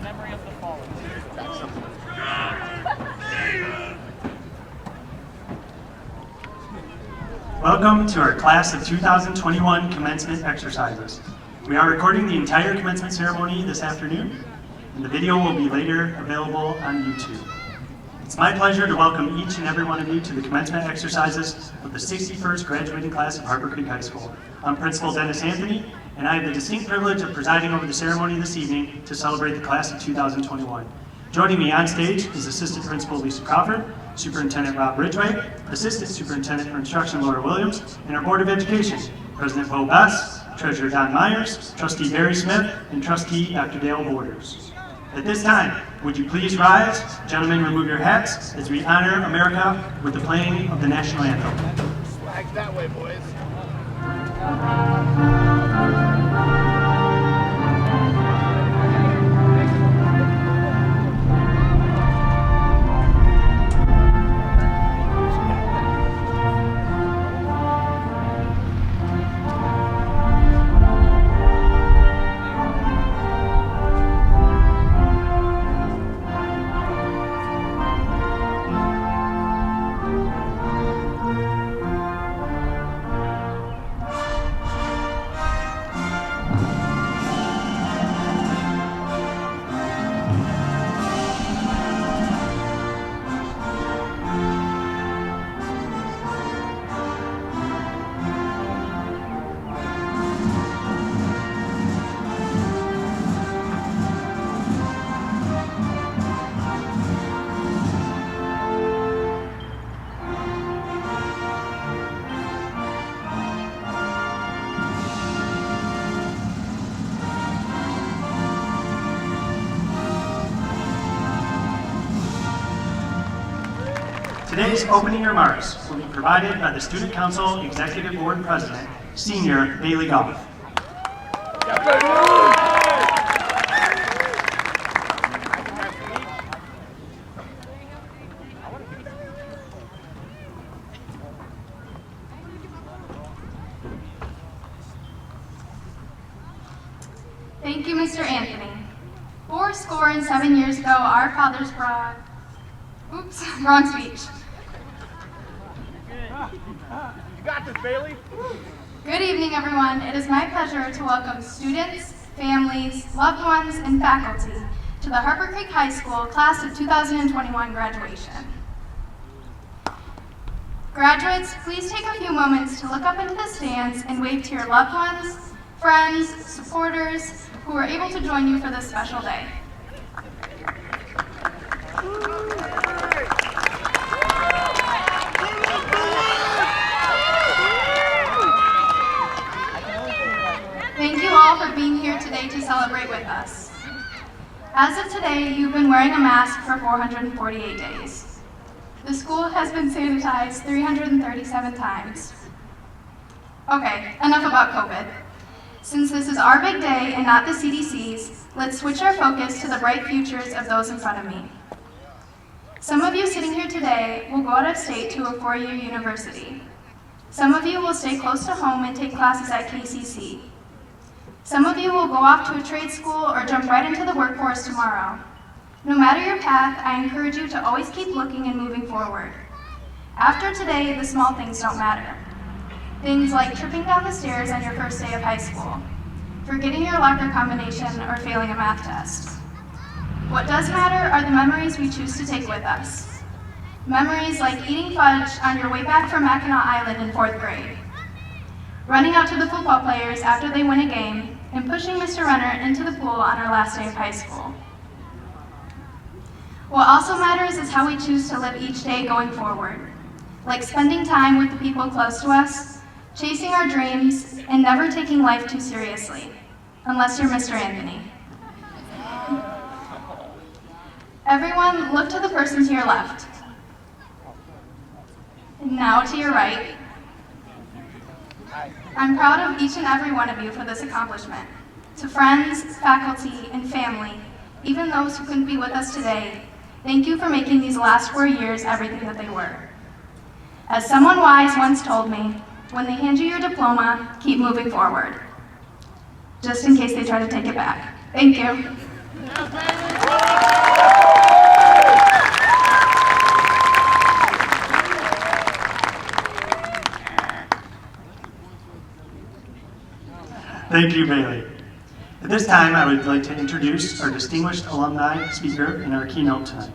memory of the fallen. Welcome to our Class of 2021 Commencement exercises. We are recording the entire commencement ceremony this afternoon, and the video will be later available on YouTube. It's my pleasure to welcome each and every one of you to the commencement exercises of the 61st graduating class of Harper Creek High School. I'm Principal Dennis Anthony, and I have the distinct privilege of presiding over the ceremony this evening to celebrate the class of 2021. Joining me on stage is Assistant Principal Lisa Crawford, Superintendent Rob Ridgway, Assistant Superintendent for Instruction Laura Williams, and our Board of Education, President Bo Bess, Treasurer Don Myers, Trustee Barry Smith, and Trustee Dr. Dale Borders. At this time, would you please rise, gentlemen, remove your hats as we honor America with the playing of the national anthem. Swag that way, boys. Today's opening remarks will be provided by the Student Council Executive Board President, Senior Bailey Goff. Thank you, Mr. Anthony. 407 years ago, our fathers brought... Oops, wrong speech. You got this, Bailey. Good evening, everyone. It is my pleasure to welcome students, families, loved ones, and faculty to the Harper Creek High School Class of 2021 graduation. Graduates, please take a few moments to look up into the stands and wave to your loved ones, friends, supporters, who were able to join you for this special day. Thank you all for being here today to celebrate with us. As of today, you've been wearing a mask for 448 days. The school has been sanitized 337 times. Okay, enough about COVID. Since this is our big day and not the CDC's, let's switch our focus to the bright futures of those in front of me. Some of you sitting here today will go out of state to a four-year university. Some of you will stay close to home and take classes at KCC. Some of you will go off to a trade school or jump right into the workforce tomorrow. No matter your path, I encourage you to always keep looking and moving forward. After today, the small things don't matter. Things like tripping down the stairs on your first day of high school, forgetting your locker combination, or failing a math test. What does matter are the memories we choose to take with us. Memories like eating fudge on your way back from Mackinac Island in 4th grade, running out to the football players after they win a game, and pushing Mr. Renner into the pool on our last day of high school. What also matters is how we choose to live each day going forward, like spending time with the people close to us, chasing our dreams, and never taking life too seriously, unless you're Mr. Anthony. Everyone, look to the person to your left. And now to your right. I'm proud of each and every one of you for this accomplishment. To friends, faculty, and family, even those who couldn't be with us today, thank you for making these last 4 years everything that they were. As someone wise once told me, when they hand you your diploma, keep moving forward. Just in case they try to take it back. Thank you. Thank you, Bailey. At this time, I would like to introduce our distinguished alumni speaker and our keynote tonight.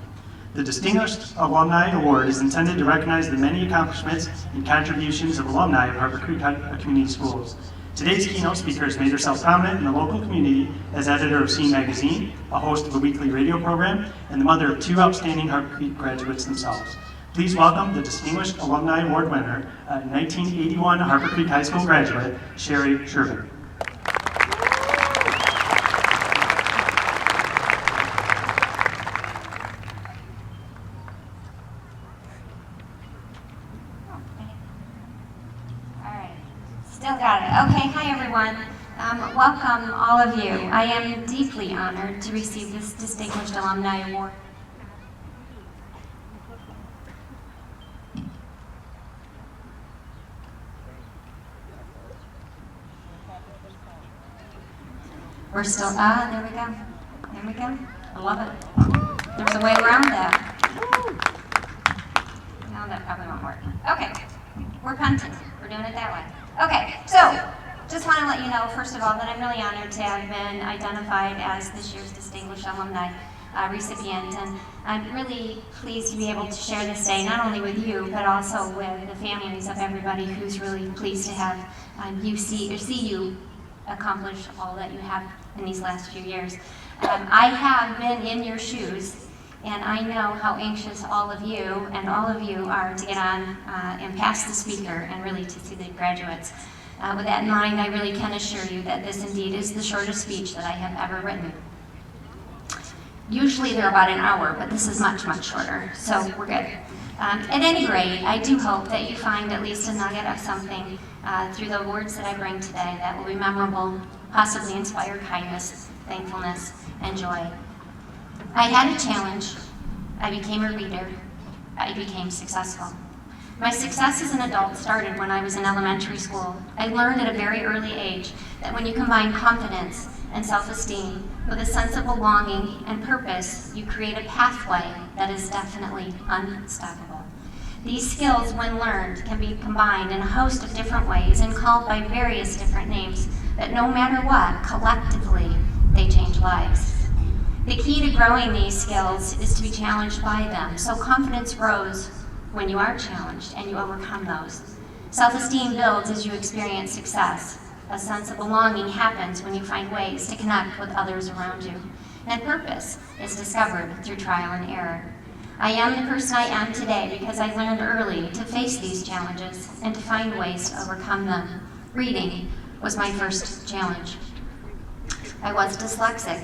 The Distinguished Alumni Award is intended to recognize the many accomplishments and contributions of alumni of Harper Creek Community Schools. Today's keynote speaker has made herself prominent in the local community as editor of Scene Magazine, a host of a weekly radio program, and the mother of two outstanding Harper Creek graduates themselves. Please welcome the Distinguished Alumni Award winner, 1981 Harper Creek High School graduate, Sherry Shervin. Still got it. Okay, hi everyone. Welcome all of you. I am deeply honored to receive this Distinguished Alumni Award. We're still, there we go. There we go. I love it. There's a way around that. No, that probably won't work. Okay, we're punting. We're doing it that way. Okay, so just want to let you know, first of all, that I'm really honored to have been identified as this year's Distinguished Alumni recipient, and I'm really pleased to be able to share this day not only with you, but also with the families of everybody who's really pleased to have see you accomplish all that you have in these last few years. I have been in your shoes, and I know how anxious all of you are to get on and pass the speaker and really to see the graduates. With that in mind, I really can assure you that this indeed is the shortest speech that I have ever written. Usually they're about an hour, but this is much, much shorter, so we're good. At any rate, I do hope that you find at least a nugget of something through the words that I bring today that will be memorable, possibly inspire kindness, thankfulness, and joy. I had a challenge. I became a reader. I became successful. My success as an adult started when I was in elementary school. I learned at a very early age that when you combine confidence and self-esteem with a sense of belonging and purpose, you create a pathway that is definitely unstoppable. These skills, when learned, can be combined in a host of different ways and called by various different names, but no matter what, collectively, they change lives. The key to growing these skills is to be challenged by them, so confidence grows when you are challenged and you overcome those. Self-esteem builds as you experience success. A sense of belonging happens when you find ways to connect with others around you. And purpose is discovered through trial and error. I am the person I am today because I learned early to face these challenges and to find ways to overcome them. Reading was my first challenge. I was dyslexic.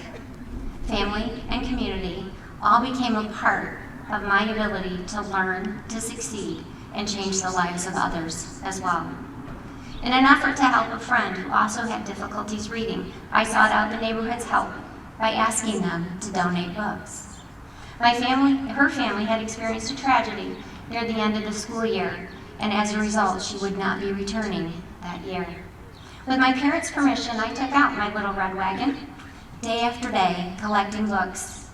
Family and community all became a part of my ability to learn, to succeed, and change the lives of others as well. In an effort to help a friend who also had difficulties reading, I sought out the neighborhood's help by asking them to donate books. Her family had experienced a tragedy near the end of the school year, and as a result, she would not be returning that year. With my parents' permission, I took out my little red wagon, day after day, collecting books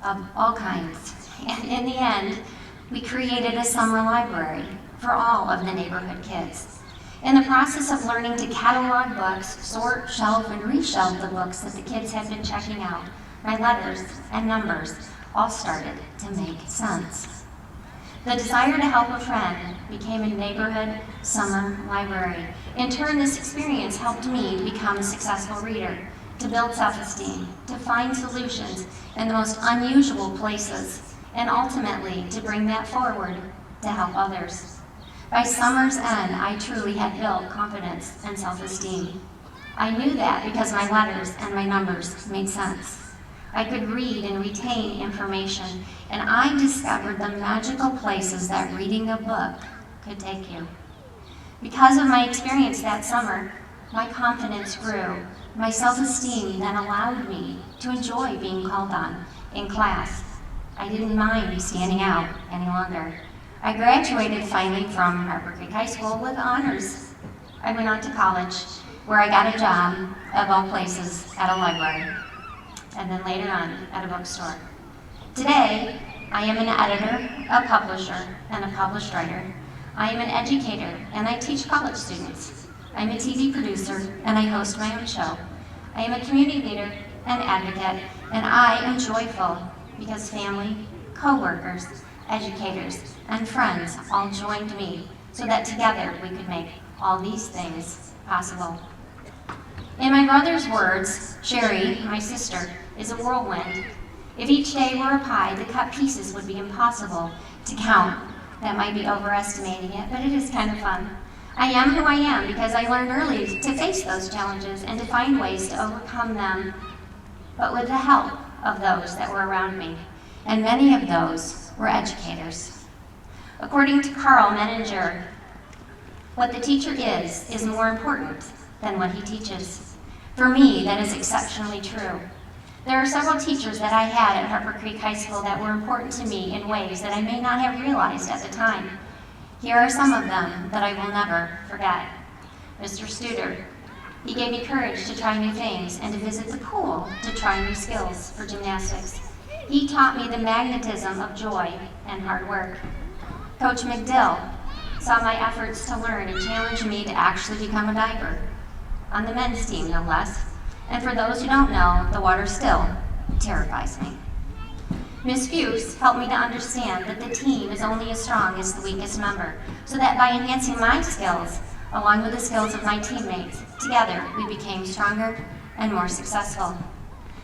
of all kinds. And in the end, we created a summer library for all of the neighborhood kids. In the process of learning to catalog books, sort, shelf, and reshelf the books that the kids had been checking out, my letters and numbers all started to make sense. The desire to help a friend became a neighborhood summer library. In turn, this experience helped me become a successful reader, to build self-esteem, to find solutions in the most unusual places, and ultimately to bring that forward to help others. By summer's end, I truly had built confidence and self-esteem. I knew that because my letters and my numbers made sense. I could read and retain information, and I discovered the magical places that reading a book could take you. Because of my experience that summer, my confidence grew. My self-esteem then allowed me to enjoy being called on in class. I didn't mind standing out any longer. I graduated finally from Harper Creek High School with honors. I went on to college, where I got a job, of all places, at a library, and then later on at a bookstore. Today, I am an editor, a publisher, and a published writer. I am an educator, and I teach college students. I'm a TV producer, and I host my own show. I am a community leader and advocate, and I am joyful because family, co-workers, educators, and friends all joined me so that together we could make all these things possible. In my brother's words, Sherry, my sister, is a whirlwind. If each day were a pie, the cut pieces would be impossible to count. That might be overestimating it, but it is kind of fun. I am who I am because I learned early to face those challenges and to find ways to overcome them, but with the help of those that were around me. And many of those were educators. According to Carl Menninger, what the teacher is more important than what he teaches. For me, that is exceptionally true. There are several teachers that I had at Harper Creek High School that were important to me in ways that I may not have realized at the time. Here are some of them that I will never forget. Mr. Studer. He gave me courage to try new things and to visit the pool to try new skills for gymnastics. He taught me the magnetism of joy and hard work. Coach McDill saw my efforts to learn and challenged me to actually become a diver. On the men's team, no less. And for those who don't know, the water still terrifies me. Ms. Fuse helped me to understand that the team is only as strong as the weakest member, so that by enhancing my skills, along with the skills of my teammates, together we became stronger and more successful.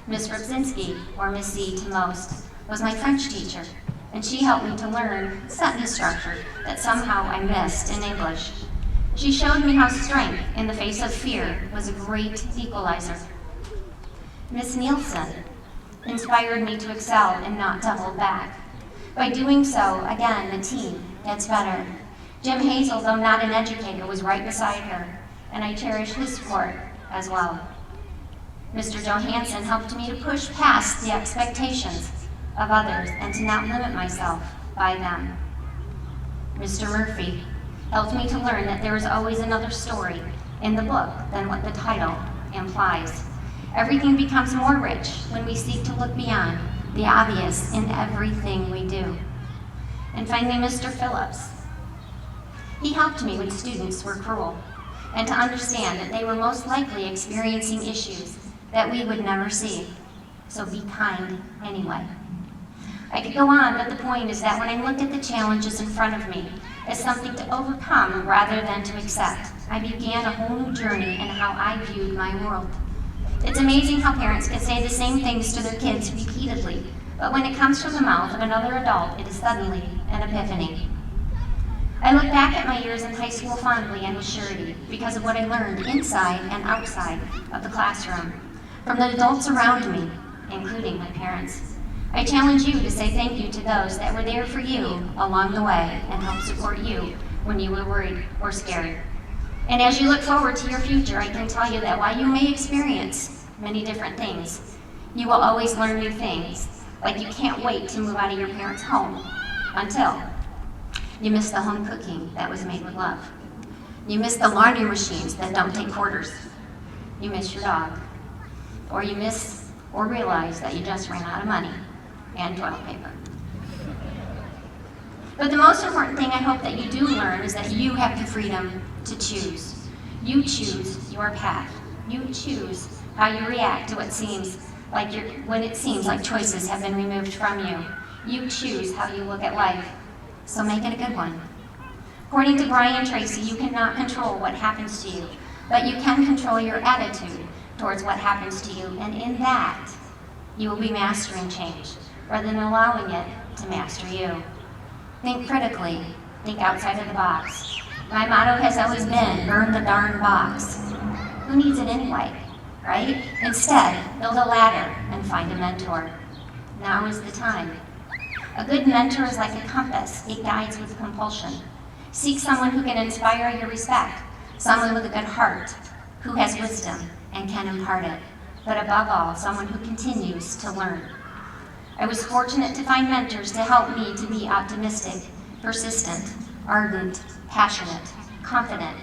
Ms. Rubzinski, or Miss Z to most, was my French teacher, and she helped me to learn sentence structure that somehow I missed in English. She showed me how strength in the face of fear was a great equalizer. Miss Nielsen inspired me to excel and not to hold back. By doing so, again, the team gets better. Jim Hazel, though not an educator, was right beside her, and I cherish his support as well. Mr. Johansson helped me to push past the expectations of others and to not limit myself by them. Mr. Murphy helped me to learn that there is always another story in the book than what the title implies. Everything becomes more rich when we seek to look beyond the obvious in everything we do. And finally, Mr. Phillips. He helped me when students were cruel and to understand that they were most likely experiencing issues that we would never see. So be kind anyway. I could go on, but the point is that when I looked at the challenges in front of me as something to overcome rather than to accept, I began a whole new journey in how I viewed my world. It's amazing how parents can say the same things to their kids repeatedly, but when it comes from the mouth of another adult, it is suddenly an epiphany. I look back at my years in high school fondly and with surety because of what I learned inside and outside of the classroom, from the adults around me, including my parents. I challenge you to say thank you to those that were there for you along the way and helped support you when you were worried or scared. And as you look forward to your future, I can tell you that while you may experience many different things, you will always learn new things, like you can't wait to move out of your parents' home until you miss the home cooking that was made with love. You miss the laundry machines that don't take quarters. You miss your dog. Or you miss or realize that you just ran out of money and toilet paper. But the most important thing I hope that you do learn is that you have the freedom to choose. You choose your path. You choose how you react to what seems like when it seems like choices have been removed from you. You choose how you look at life. So make it a good one. According to Brian Tracy, you cannot control what happens to you, but you can control your attitude towards what happens to you, and in that, you will be mastering change rather than allowing it to master you. Think critically, think outside of the box. My motto has always been, burn the darn box. Who needs it anyway, right? Instead, build a ladder and find a mentor. Now is the time. A good mentor is like a compass. It guides with compulsion. Seek someone who can inspire your respect, someone with a good heart, who has wisdom and can impart it, but above all, someone who continues to learn. I was fortunate to find mentors to help me to be optimistic, persistent, ardent, passionate, confident,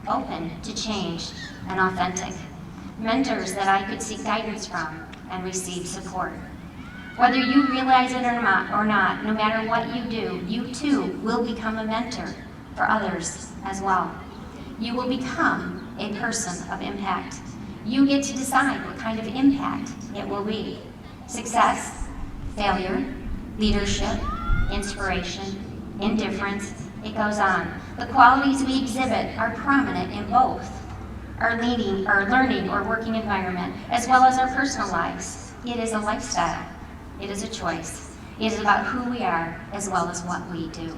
open to change, and authentic. Mentors that I could seek guidance from and receive support. Whether you realize it or not, no matter what you do, you too will become a mentor for others as well. You will become a person of impact. You get to decide what kind of impact it will be. Success, failure, leadership, inspiration, indifference, it goes on. The qualities we exhibit are prominent in both our learning or working environment, as well as our personal lives. It is a lifestyle. It is a choice. It is about who we are as well as what we do.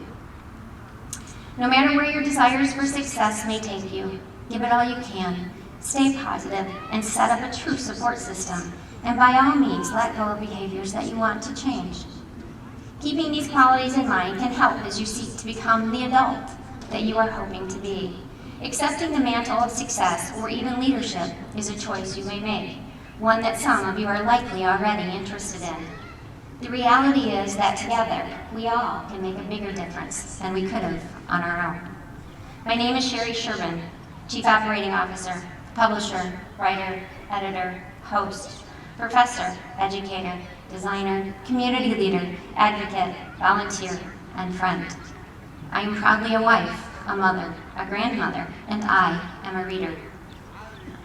No matter where your desires for success may take you, give it all you can. Stay positive and set up a true support system. And by all means, let go of behaviors that you want to change. Keeping these qualities in mind can help as you seek to become the adult that you are hoping to be. Accepting the mantle of success or even leadership is a choice you may make, one that some of you are likely already interested in. The reality is that together, we all can make a bigger difference than we could have on our own. My name is Sherry Sherman, Chief Operating Officer, publisher, writer, editor, host, professor, educator, designer, community leader, advocate, volunteer, and friend. I am proudly a wife, a mother, a grandmother, and I am a reader.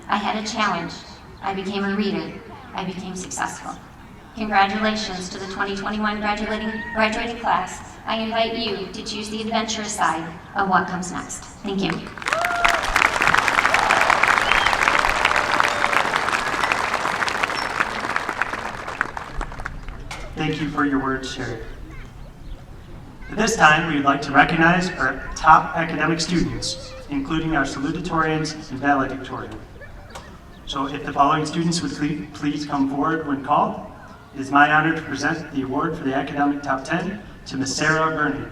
I had a challenge. I became a reader. I became successful. Congratulations to the 2021 graduating class. I invite you to choose the adventurous side of what comes next. Thank you. Thank you for your words, Sherry. At this time, we would like to recognize our top academic students, including our salutatorians and valedictorian. So if the following students would please come forward when called. It is my honor to present the award for the academic top 10 to Ms. Sarah Burney.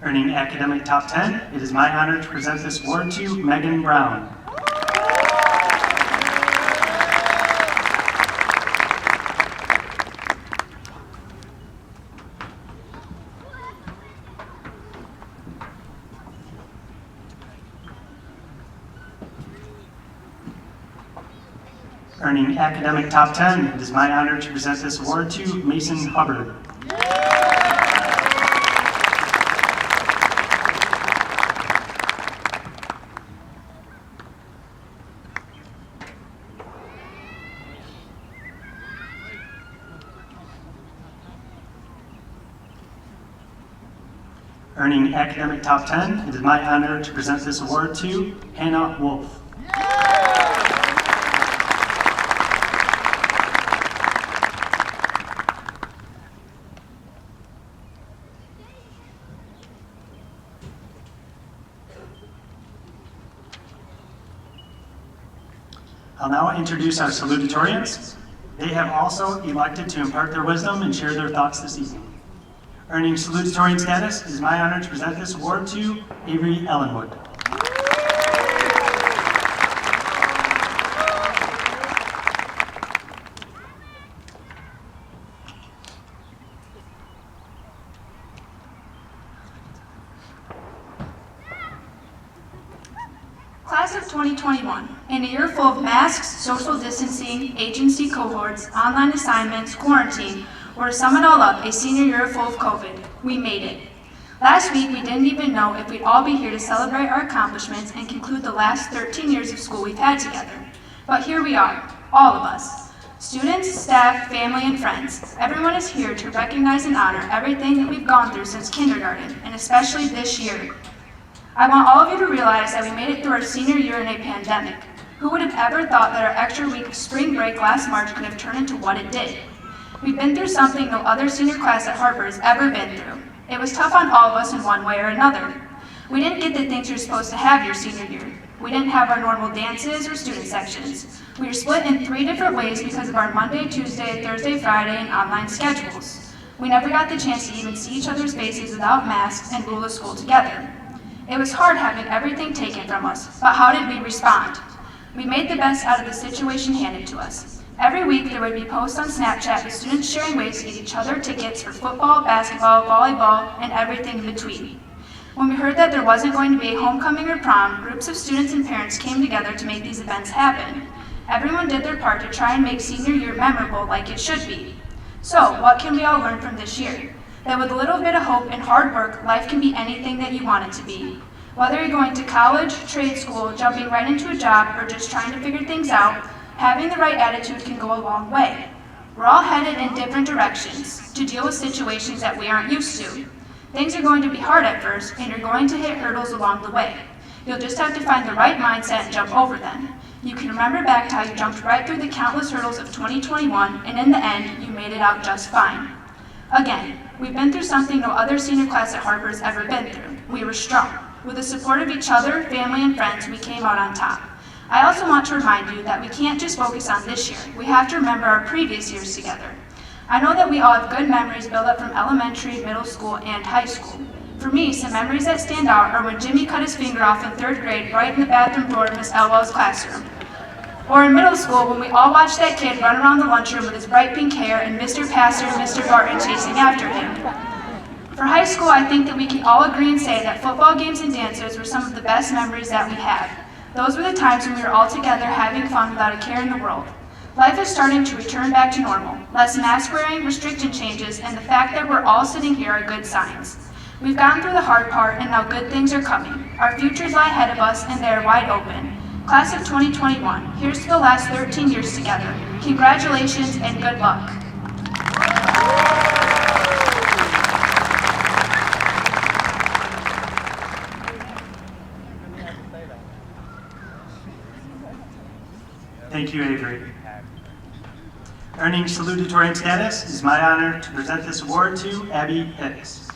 Earning academic top 10, it is my honor to present this award to Megan Brown. Earning academic top 10, it is my honor to present this award to Mason Hubbard. Earning academic top 10, it is my honor to present this award to Hannah Wolf. I'll now introduce our salutatorians. They have also elected to impart their wisdom and share their thoughts this evening. Earning salutatorian status, it is my honor to present this award to Avery Ellenwood. Class of 2021, in a year full of masks, social distancing, agency cohorts, online assignments, quarantine, or to sum it all up, a senior year full of COVID. We made it. Last week, we didn't even know if we'd all be here to celebrate our accomplishments and conclude the last 13 years of school we've had together. But here we are, all of us. Students, staff, family, and friends. Everyone is here to recognize and honor everything that we've gone through since kindergarten, and especially this year. I want all of you to realize that we made it through our senior year in a pandemic. Who would have ever thought that our extra week of spring break last March could have turned into what it did? We've been through something no other senior class at Harper has ever been through. It was tough on all of us in one way or another. We didn't get the things you're supposed to have your senior year. We didn't have our normal dances or student sections. We were split in 3 different ways because of our Monday, Tuesday, Thursday, Friday, and online schedules. We never got the chance to even see each other's faces without masks and rule the school together. It was hard having everything taken from us, but how did we respond? We made the best out of the situation handed to us. Every week there would be posts on Snapchat with students sharing ways to get each other tickets for football, basketball, volleyball, and everything in between. When we heard that there wasn't going to be a homecoming or prom, groups of students and parents came together to make these events happen. Everyone did their part to try and make senior year memorable like it should be. So, what can we all learn from this year? That with a little bit of hope and hard work, life can be anything that you want it to be. Whether you're going to college, trade school, jumping right into a job, or just trying to figure things out, having the right attitude can go a long way. We're all headed in different directions to deal with situations that we aren't used to. Things are going to be hard at first, and you're going to hit hurdles along the way. You'll just have to find the right mindset and jump over them. You can remember back to how you jumped right through the countless hurdles of 2021, and in the end, you made it out just fine. Again, we've been through something no other senior class at Harper has ever been through. We were strong. With the support of each other, family, and friends, we came out on top. I also want to remind you that we can't just focus on this year. We have to remember our previous years together. I know that we all have good memories built up from elementary, middle school, and high school. For me, some memories that stand out are when Jimmy cut his finger off in 3rd grade right in the bathroom door of Miss Elwell's classroom. Or in middle school when we all watched that kid run around the lunchroom with his bright pink hair and Mr. Pastor and Mr. Barton chasing after him. For high school, I think that we can all agree and say that football games and dances were some of the best memories that we have. Those were the times when we were all together having fun without a care in the world. Life is starting to return back to normal. Less mask wearing, restriction changes, and the fact that we're all sitting here are good signs. We've gotten through the hard part, and now good things are coming. Our futures lie ahead of us, and they are wide open. Class of 2021, here's to the last 13 years together. Congratulations and good luck. Thank you, Avery. Earning salutatorian status, it is my honor to present this award to Abby Hicks.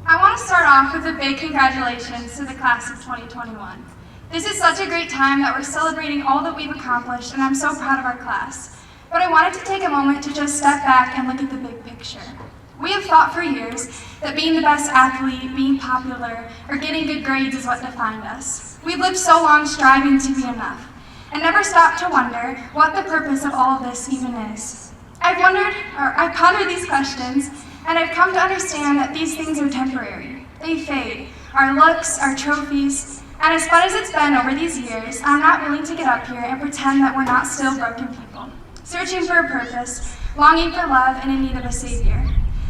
I want to start off with a big congratulations to the class of 2021. This is such a great time that we're celebrating all that we've accomplished, and I'm so proud of our class. But I wanted to take a moment to just step back and look at the big picture. We have thought for years that being the best athlete, being popular, or getting good grades is what defined us. We've lived so long striving to be enough, and never stopped to wonder what the purpose of all of this even is. I've pondered these questions, and I've come to understand that these things are temporary. They fade. Our looks, our trophies, and as fun as it's been over these years, I'm not willing to get up here and pretend that we're not still broken people, searching for a purpose, longing for love, and in need of a savior.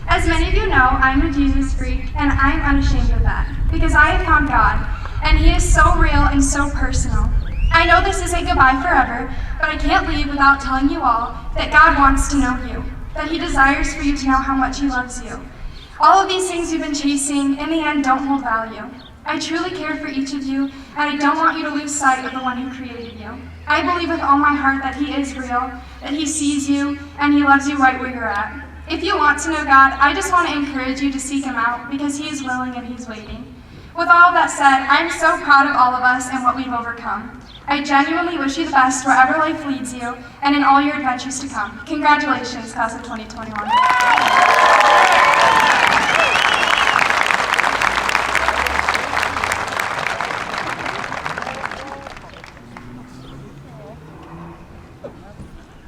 As many of you know, I'm a Jesus freak, and I'm unashamed of that, because I have found God, and He is so real and so personal. I know this isn't goodbye forever, but I can't leave without telling you all that God wants to know you, that He desires for you to know how much He loves you. All of these things you've been chasing, in the end, don't hold value. I truly care for each of you, and I don't want you to lose sight of the one who created you. I believe with all my heart that He is real, that He sees you, and He loves you right where you're at. If you want to know God, I just want to encourage you to seek Him out, because He is willing and He's waiting. With all of that said, I'm so proud of all of us and what we've overcome. I genuinely wish you the best wherever life leads you, and in all your adventures to come. Congratulations, class of 2021.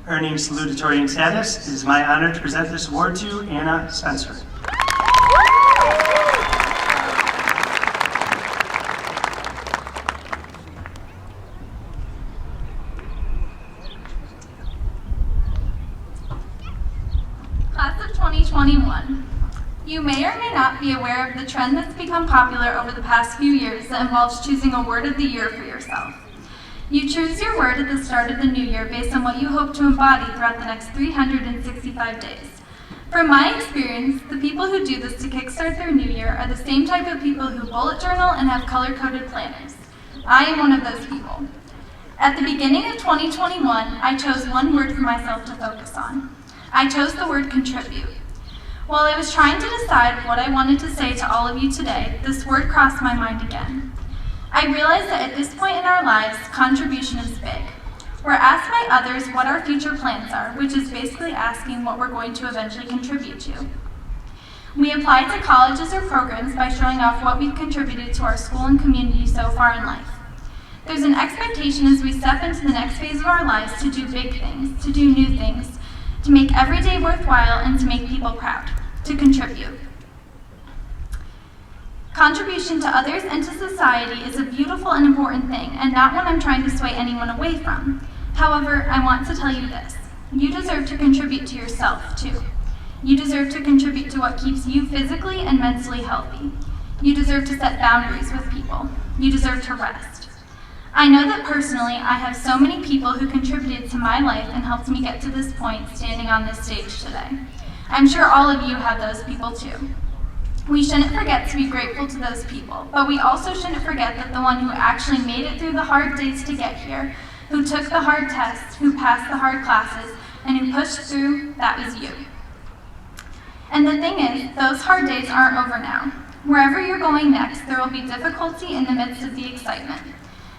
Earning salutatorian status, it is my honor to present this award to Anna Spencer. Class of 2021. You may or may not be aware of the trend that's become popular over the past few years that involves choosing a word of the year for yourself. You choose your word at the start of the new year based on what you hope to embody throughout the next 365 days. From my experience, the people who do this to kickstart their new year are the same type of people who bullet journal and have color-coded planners. I am one of those people. At the beginning of 2021, I chose one word for myself to focus on. I chose the word contribute. While I was trying to decide what I wanted to say to all of you today, this word crossed my mind again. I realized that at this point in our lives, contribution is big. We're asked by others what our future plans are, which is basically asking what we're going to eventually contribute to. We apply to colleges or programs by showing off what we've contributed to our school and community so far in life. There's an expectation as we step into the next phase of our lives to do big things, to do new things, to make every day worthwhile, and to make people proud, to contribute. Contribution to others and to society is a beautiful and important thing, and not one I'm trying to sway anyone away from. However, I want to tell you this. You deserve to contribute to yourself, too. You deserve to contribute to what keeps you physically and mentally healthy. You deserve to set boundaries with people. You deserve to rest. I know that personally, I have so many people who contributed to my life and helped me get to this point standing on this stage today. I'm sure all of you have those people too. We shouldn't forget to be grateful to those people, but we also shouldn't forget that the one who actually made it through the hard days to get here, who took the hard tests, who passed the hard classes, and who pushed through, that was you. And the thing is, those hard days aren't over now. Wherever you're going next, there will be difficulty in the midst of the excitement.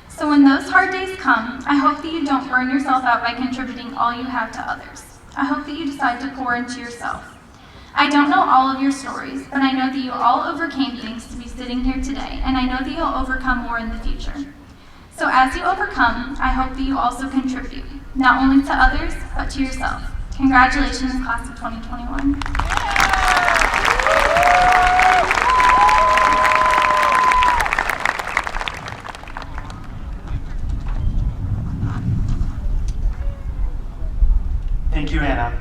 So when those hard days come, I hope that you don't burn yourself out by contributing all you have to others. I hope that you decide to pour into yourself. I don't know all of your stories, but I know that you all overcame things to be sitting here today, and I know that you'll overcome more in the future. So as you overcome, I hope that you also contribute, not only to others, but to yourself. Congratulations, class of 2021. Thank you, Anna.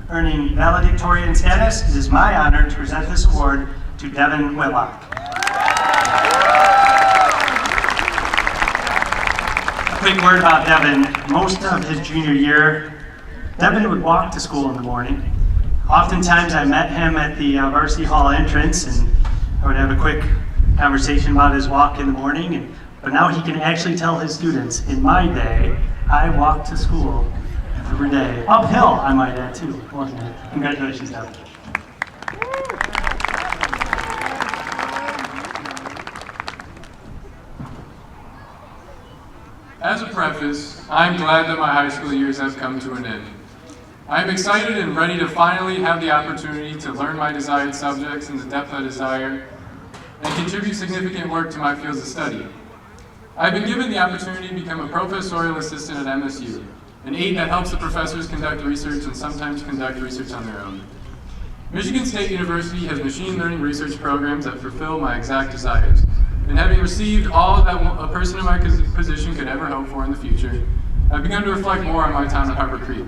Earning valedictorian status, it is my honor to present this award to Devin Whitlock. A quick word about Devin. Most of his junior year, Devin would walk to school in the morning. Oftentimes I met him at the varsity hall entrance, and I would have a quick conversation about his walk in the morning. But now he can actually tell his students, in my day, I walked to school every day. Uphill, I might add, too, wasn't it? Congratulations, Devin. As a preface, I'm glad that my high school years have come to an end. I am excited and ready to finally have the opportunity to learn my desired subjects in the depth I desire and contribute significant work to my fields of study. I've been given the opportunity to become a professorial assistant at MSU, an aide that helps the professors conduct research and sometimes conduct research on their own. Michigan State University has machine learning research programs that fulfill my exact desires. And having received all that a person in my position could ever hope for in the future, I've begun to reflect more on my time at Harper Creek.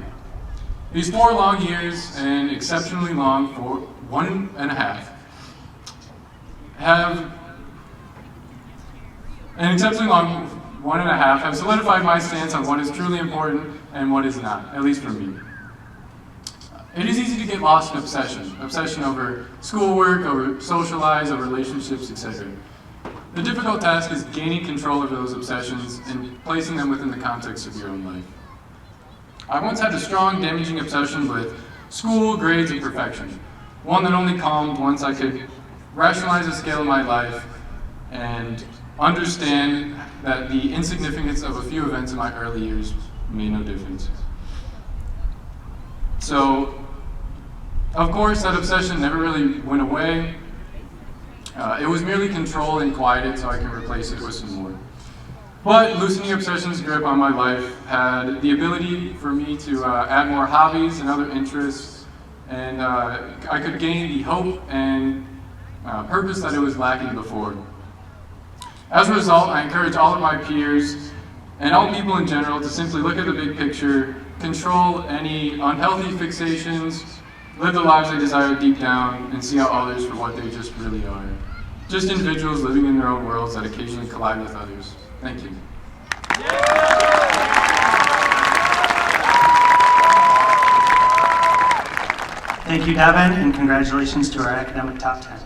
These 4 long years, and exceptionally long for 1.5, have solidified my stance on what is truly important and what is not, at least for me. It is easy to get lost in obsession over schoolwork, over social lives, over relationships, etc. The difficult task is gaining control over those obsessions and placing them within the context of your own life. I once had a strong, damaging obsession with school, grades, and perfection. One that only calmed once I could rationalize the scale of my life and understand that the insignificance of a few events in my early years made no difference. So, of course, that obsession never really went away. It was merely controlled and quieted so I can replace it with some more. But loosening obsession's grip on my life had the ability for me to add more hobbies and other interests, and I could gain the hope and purpose that it was lacking before. As a result, I encourage all of my peers and all people in general to simply look at the big picture, control any unhealthy fixations, live the lives they desire deep down, and see out others for what they just really are. Just individuals living in their own worlds that occasionally collide with others. Thank you. Thank you, Devin, and congratulations to our academic top 10.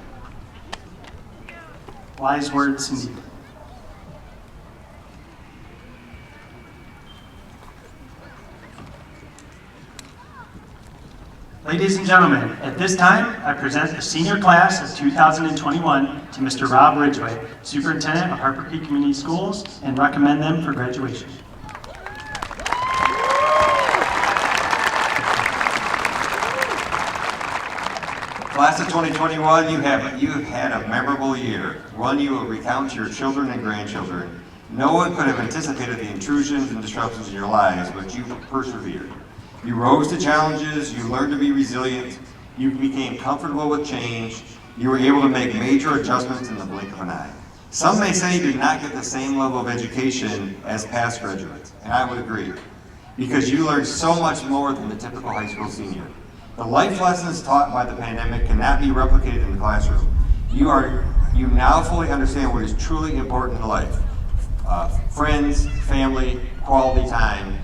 Wise words indeed. Ladies and gentlemen, at this time, I present the senior class of 2021 to Mr. Rob Ridgway, Superintendent of Harper Creek Community Schools, and recommend them for graduation. Class of 2021, you have had a memorable year, one you will recount to your children and grandchildren. No one could have anticipated the intrusions and disruptions in your lives, but you persevered. You rose to challenges, you learned to be resilient, you became comfortable with change, you were able to make major adjustments in the blink of an eye. Some may say you did not get the same level of education as past graduates, and I would agree, because you learned so much more than the typical high school senior. The life lessons taught by the pandemic cannot be replicated in the classroom. You now fully understand what is truly important in life. Friends, family, quality time,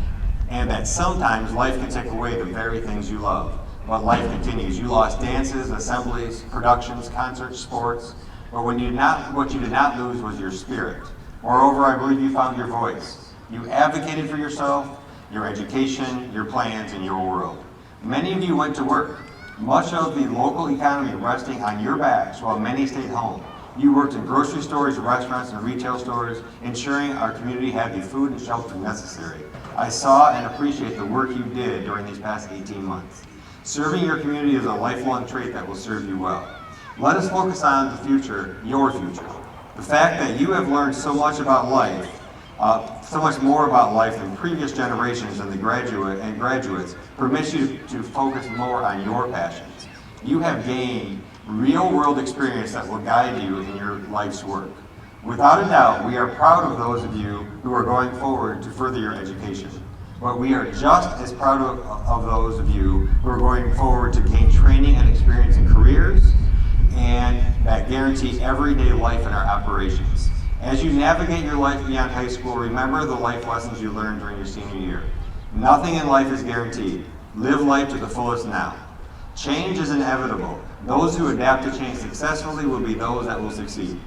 and that sometimes life can take away the very things you love. But life continues. You lost dances, assemblies, productions, concerts, sports, but what you did not lose was your spirit. Moreover, I believe you found your voice. You advocated for yourself, your education, your plans, and your world. Many of you went to work, much of the local economy resting on your backs while many stayed home. You worked in grocery stores, restaurants, and retail stores, ensuring our community had the food and shelter necessary. I saw and appreciate the work you did during these past 18 months. Serving your community is a lifelong trait that will serve you well. Let us focus on the future, your future. The fact that you have learned so much about life, so much more about life than previous generations and graduates permits you to focus more on your passions. You have gained real-world experience that will guide you in your life's work. Without a doubt, we are proud of those of you who are going forward to further your education. But we are just as proud of those of you who are going forward to gain training and experience in careers and that guarantee everyday life in our operations. As you navigate your life beyond high school, remember the life lessons you learned during your senior year. Nothing in life is guaranteed. Live life to the fullest now. Change is inevitable. Those who adapt to change successfully will be those that will succeed.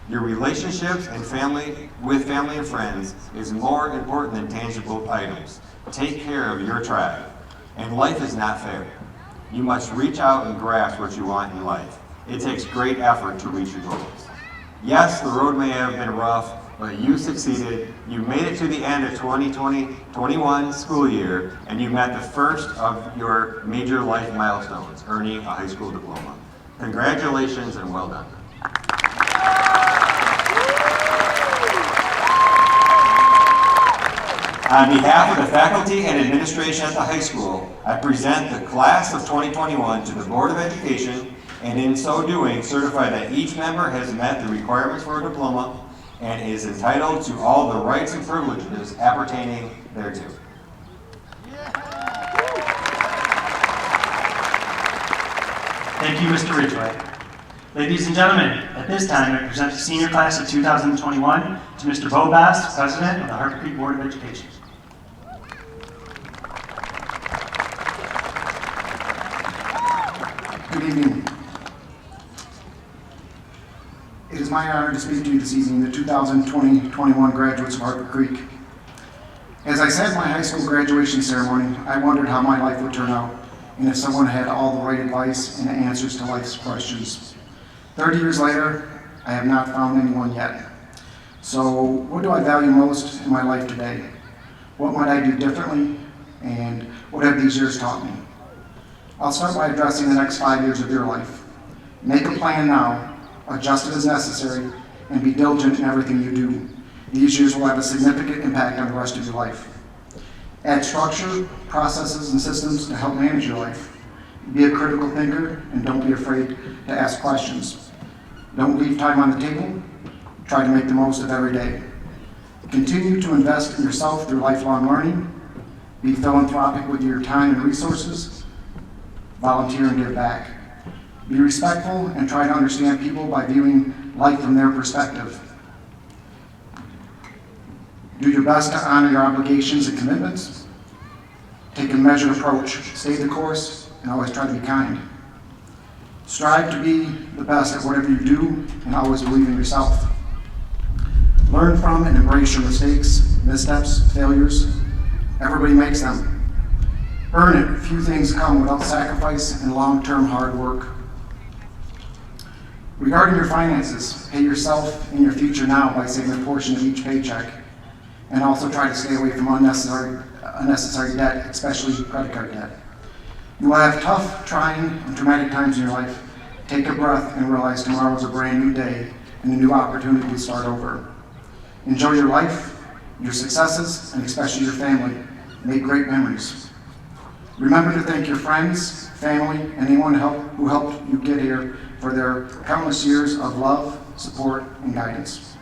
Your relationships and family and friends is more important than tangible items. Take care of your tribe. And life is not fair. You must reach out and grasp what you want in life. It takes great effort to reach your goals. Yes, the road may have been rough, but you succeeded. You made it to the end of 2020-21 school year, and you met the first of your major life milestones, earning a high school diploma. Congratulations and well done. On behalf of the faculty and administration at the high school, I present the class of 2021 to the Board of Education, and in so doing, certify that each member has met the requirements for a diploma and is entitled to all the rights and privileges appertaining thereto. Thank you, Mr. Ridgway. Ladies and gentlemen, at this time, I present the senior class of 2021 to Mr. Bo Bass, President of the Harper Creek Board of Education. Good evening. It is my honor to speak to you this evening, the 2020-21 graduates of Harper Creek. As I sat in my high school graduation ceremony, I wondered how my life would turn out and if someone had all the right advice and answers to life's questions. 30 years later, I have not found anyone yet. So what do I value most in my life today? What might I do differently? And what have these years taught me? I'll start by addressing the next 5 years of your life. Make a plan now, adjust it as necessary, and be diligent in everything you do. These years will have a significant impact on the rest of your life. Add structure, processes, and systems to help manage your life. Be a critical thinker, and don't be afraid to ask questions. Don't leave time on the table. Try to make the most of every day. Continue to invest in yourself through lifelong learning. Be philanthropic with your time and resources. Volunteer and give back. Be respectful and try to understand people by viewing life from their perspective. Do your best to honor your obligations and commitments. Take a measured approach. Stay the course and always try to be kind. Strive to be the best at whatever you do and always believe in yourself. Learn from and embrace your mistakes, missteps, failures. Everybody makes them. Earn it. Few things come without sacrifice and long-term hard work. Regarding your finances, pay yourself and your future now by saving a portion of each paycheck, and also try to stay away from unnecessary debt, especially credit card debt. You will have tough, trying, and traumatic times in your life, Take a breath and realize tomorrow is a brand new day and a new opportunity to start over. Enjoy your life, your successes, and especially your family. Make great memories. Remember to thank your friends, family, and anyone who helped you get here for their countless years of love, support, and guidance.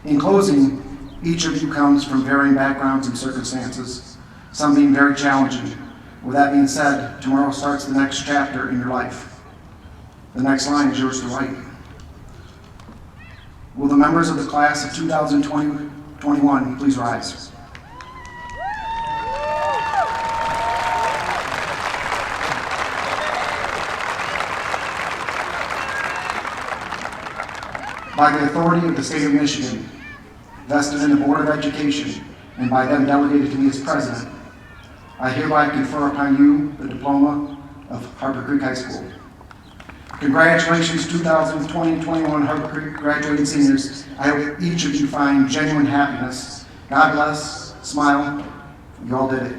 In closing, each of you comes from varying backgrounds and circumstances, some being very challenging. With that being said, tomorrow starts the next chapter in your life. The next line is yours to write. Will the members of the class of 2021 please rise? By the authority of the state of Michigan, vested in the Board of Education, and by them delegated to me as president, I hereby confer upon you the diploma of Harper Creek High School. Congratulations, 2020-21 Harper Creek graduating seniors. I hope each of you find genuine happiness. God bless, smile, you all did it.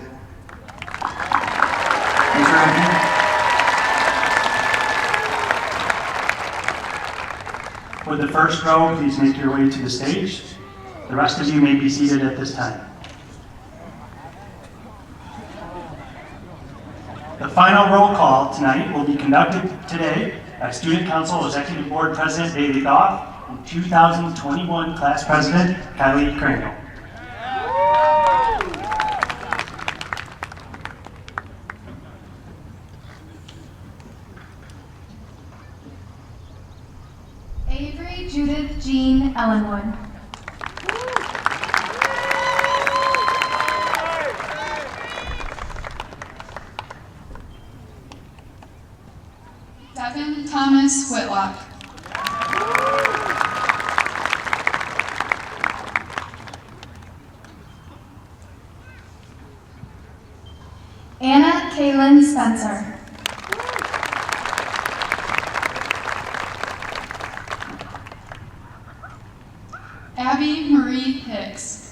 Thanks for having me. For the first row, please make your way to the stage. The rest of you may be seated at this time. The final roll call tonight will be conducted today by Student Council Executive Board President Bailey Goff and 2021 Class President Kylie Crandall. Avery Judith Jean Ellenwood. Devin Thomas Whitlock. Anna Kaylin Spencer. Abby Marie Hicks.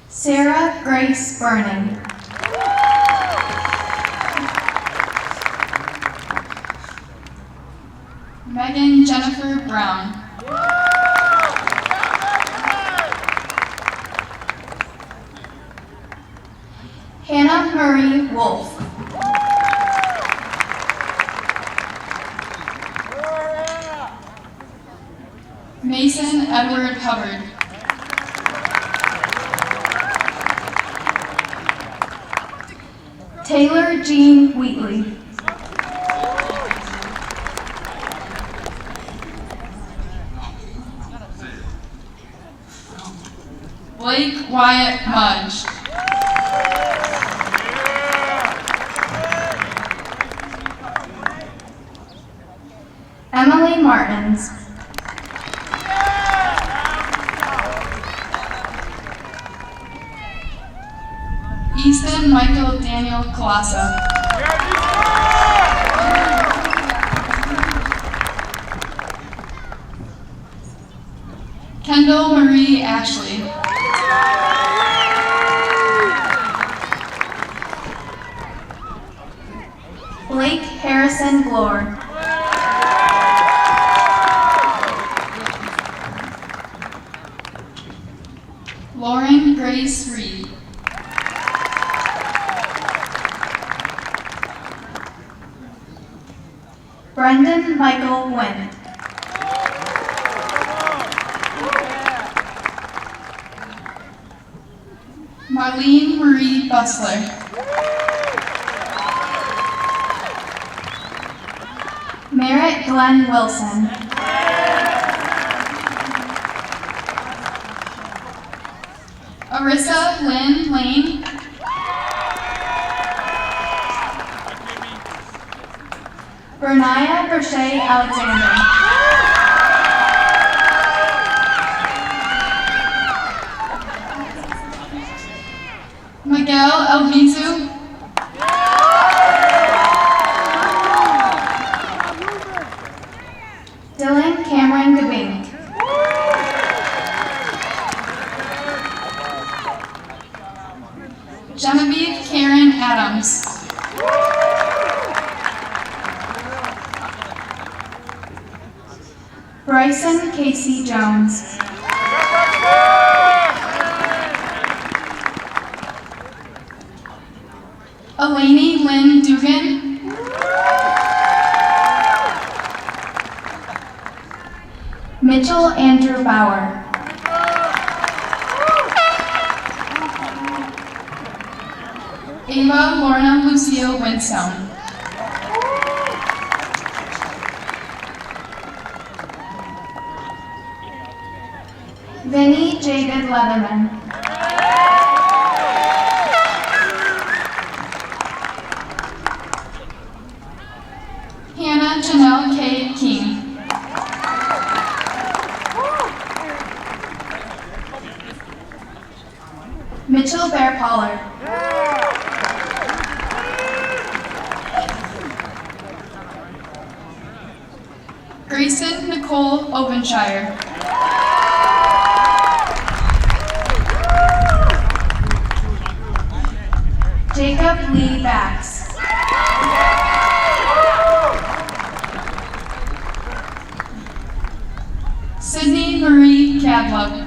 Sarah Grace Burning. Megan Jennifer Brown. Hannah Marie Wolf. Mason Edward Hubbard. Taylor Jean Wheatley. Blake Wyatt Mudge. Emily Martins. Easton Michael Daniel Colassa. Kendall Marie Ashley. Blake Harrison Glore. Lauren Grace Reed. Brendan Michael Wynn. Marlene Marie Bussler. Merritt Glenn Wilson. Arissa Lynn Lane. Bernaya Brochet Alexander. Miguel Elvizu. Dylan Cameron Gabink. Bryson Casey Jones. Eleni Lynn Dugan. Mitchell Andrew Bauer. Ava Lorna Lucio Winstone. Vinny Jaded Leatherman. Hannah Janelle K. King. Mitchell Bear Pollard. Grayson Nicole Obenshire. Jacob Lee Bax. Sydney Marie Cadlow.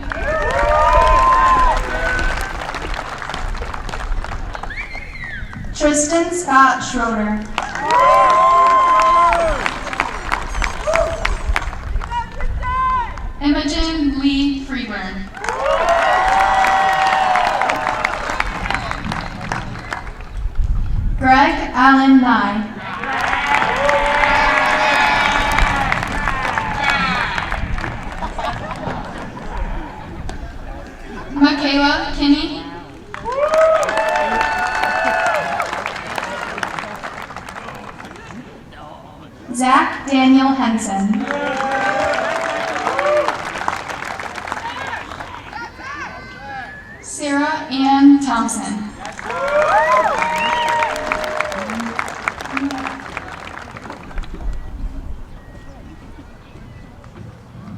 Tristan Scott Schroeder. Imogen Lee Freeburn. Greg Allen Nye. Michaela Kinney. Zach Daniel Henson. Sarah Ann Thompson.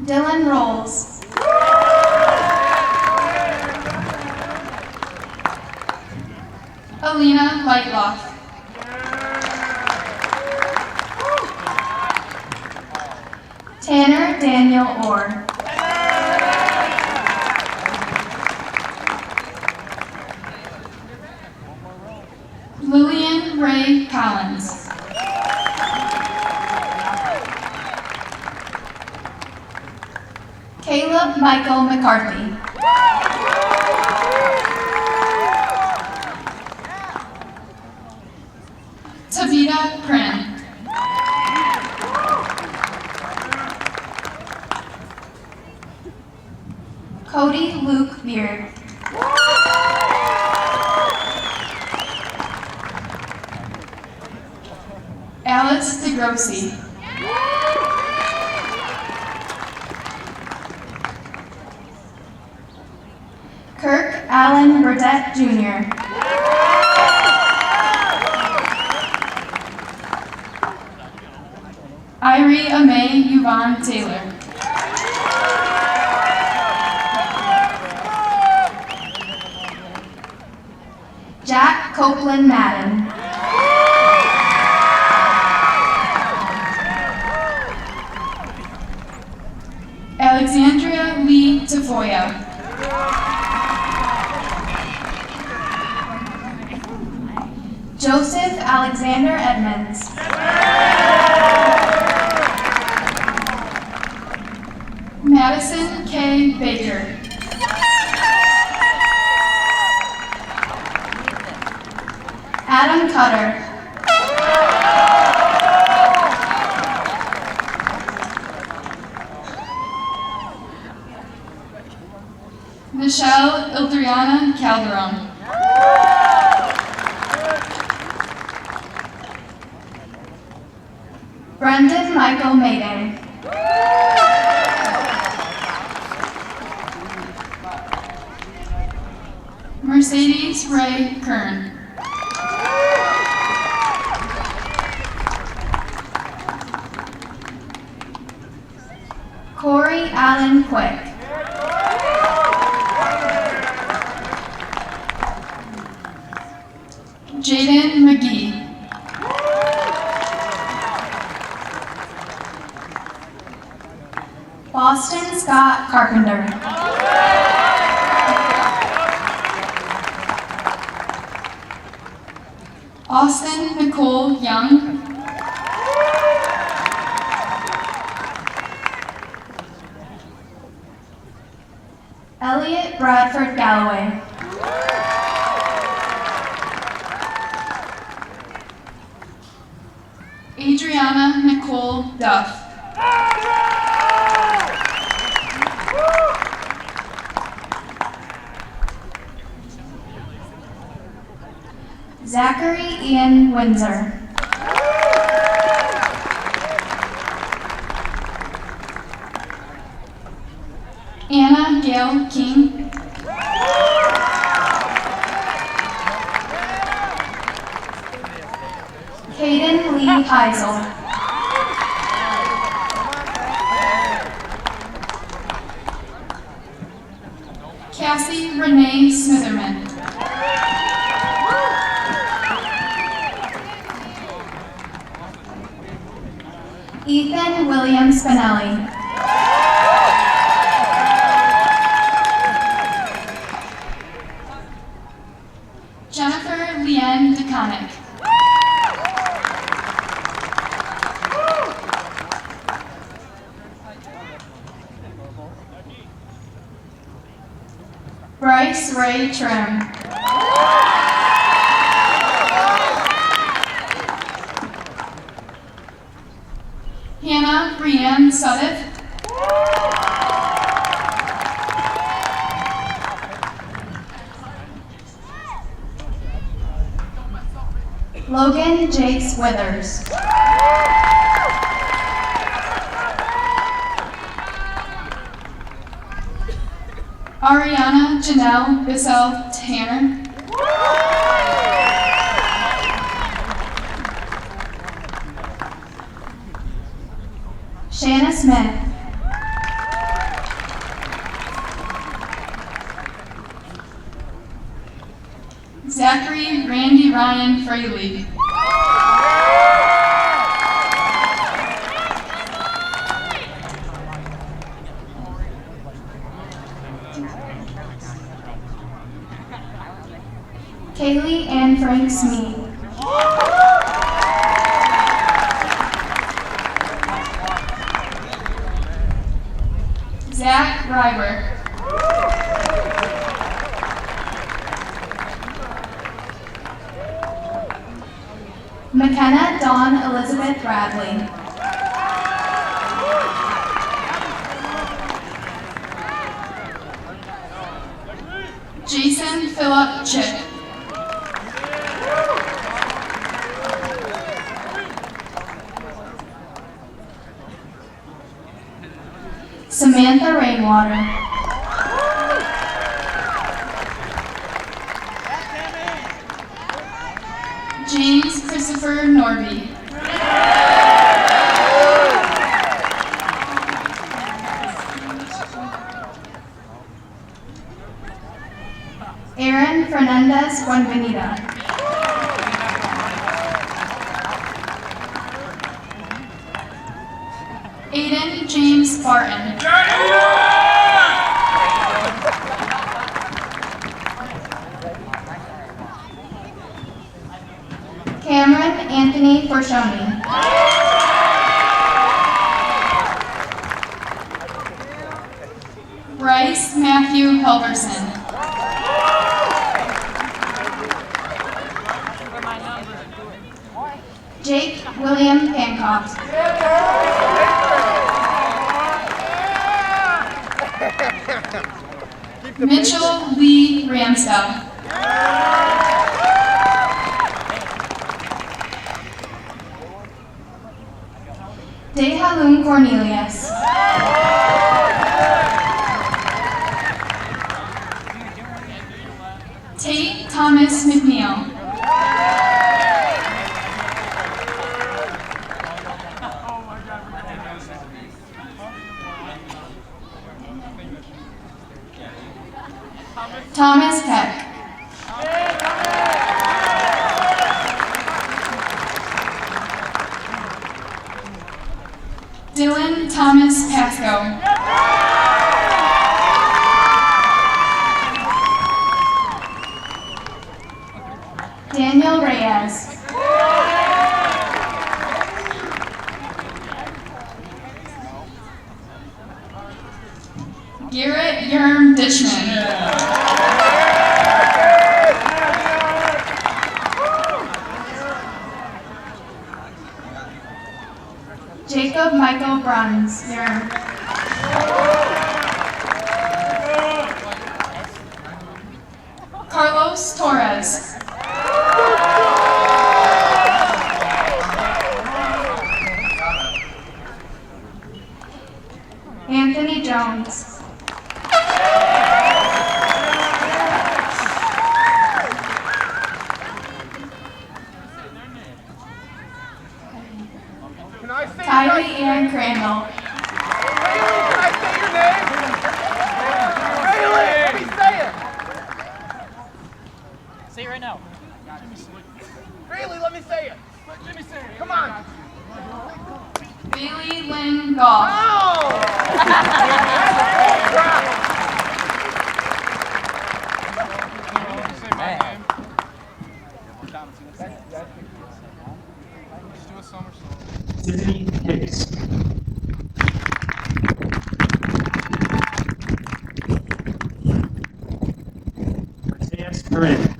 Dylan Rolls. Alina Whitlock. Tanner Daniel Orr. Lillian Ray Collins. Caleb Michael McCarthy. Tavita Prin. Cody Luke Beard. Alice DeGrossi. Kirk Allen Burdette Jr. Irie Amay Yvonne Taylor. Jack Copeland Madden. Alexandria Lee Tafoya. Joseph Alexander Edmonds. Madison K. Baker. Adam Cutter. Michelle Ildriana Calderon. Brendan Michael Mayday. Mercedes Ray Kern. Corey Allen Quick. Jaden McGee. Boston Scott Carpenter. Austin Nicole Young. Elliot Bradford Galloway. Adriana Nicole Duff. Zachary Ian Windsor. Anna Gail King. Hayden Lee Heisel. Cassie Renee Smitherman. Ethan William Spinelli. Jennifer Leanne DeConnick. Bryce Ray Trim. Hannah Brianne Suddiff. Logan Jace Withers. Ariana Janelle Bissell Tanner. Shanna Smith. Zachary Randy Ryan Fraley. Kaylee Ann Frank Smee. Zach Ryber. McKenna Dawn Elizabeth Bradley. Jason Phillip Chick. Samantha Rainwater. James Christopher Norby. Aaron Fernandez Buenvenida. Aiden James Barton. Cameron Anthony Forshoni. Bryce Matthew Helverson. Jake William Hancock. Mitchell Lee Ramsdell. Dehalun Cornelius. Tate Thomas McNeil. Thomas Peck. Dylan Dylan Thomas Pasco. Daniel Reyes. Garrett Yerm Ditchman. Jacob Michael Bruns. Carlos Torres. Anthony Jones. Can I say Kylie Ann Crandall. Bailey, can I say your name? Bailey, let me say it. Say it right now. Bailey, let me say it. Let me say it. Come on. Bailey Lynn Goff. Oh! Tiffany Hicks. Mateus Corinne.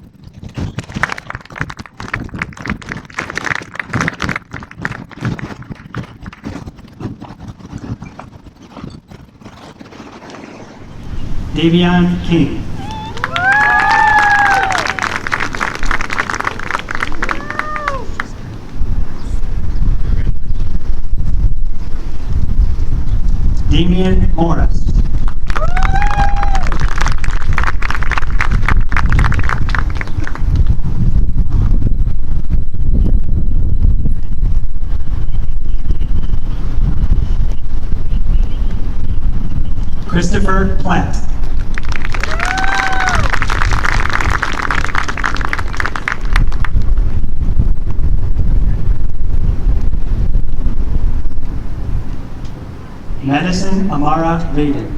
Davion King. Damian Morris. Christopher Platt. Madison Amara Vaden.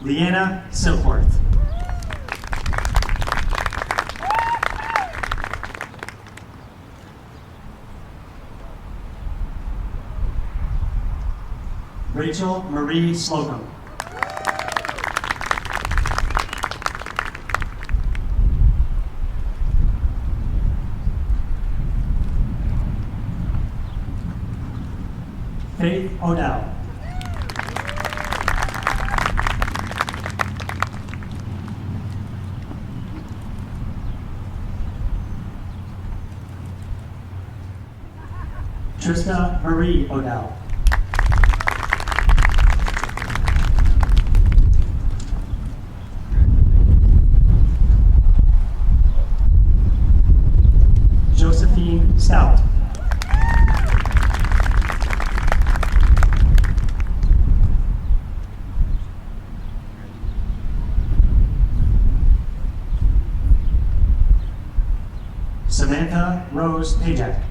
Leanna Silkworth. Rachel Marie Slocum. Faith Odell. Trista Marie Odell. Josephine Stout. Samantha Rose Pajak.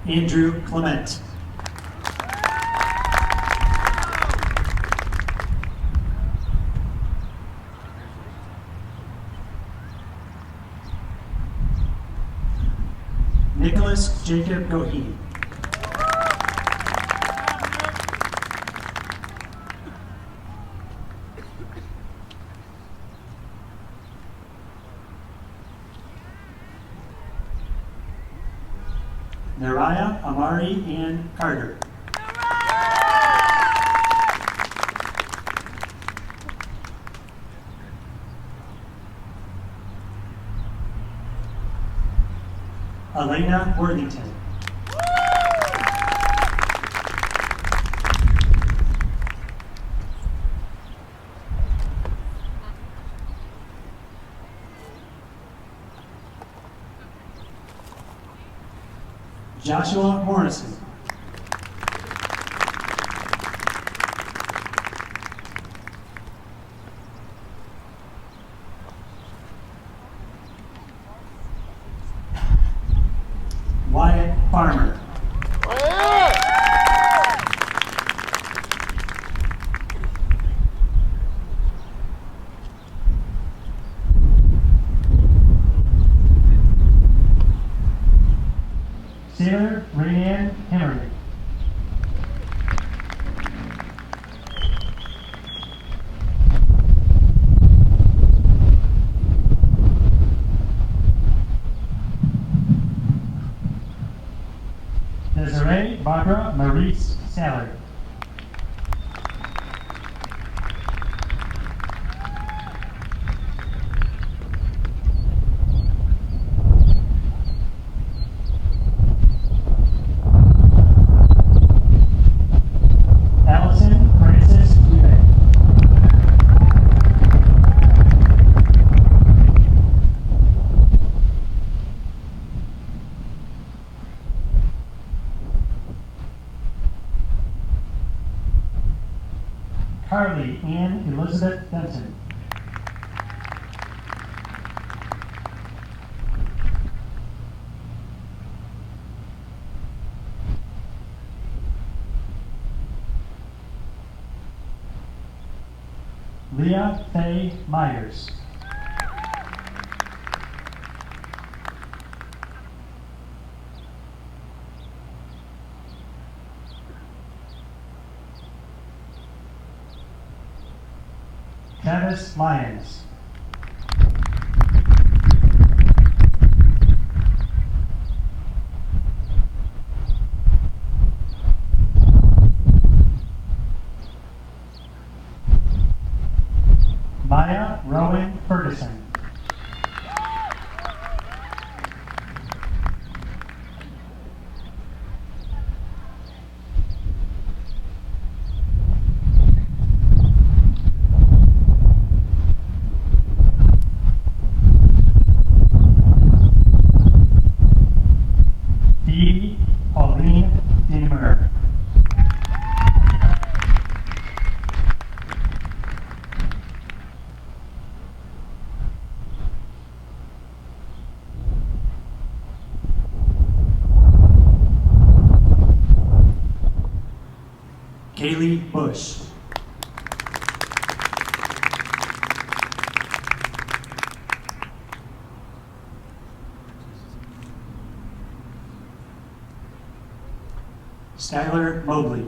Andrew Clement. Nicholas Jacob Goheen. Naraya Amari Ann Carter. Elena Worthington. Joshua Morrison. Wyatt Farmer. Sailor Rayanne Hemmerly. Desiree Barbara Maurice Saller. Allison Francis Dubé. Carly Ann Elizabeth Benson. Leah Faye Myers. Travis Lyons. Maya Rowan Ferguson. Phoebe Pauline Dinmer. Kaylee Bush. Skylar Mobley.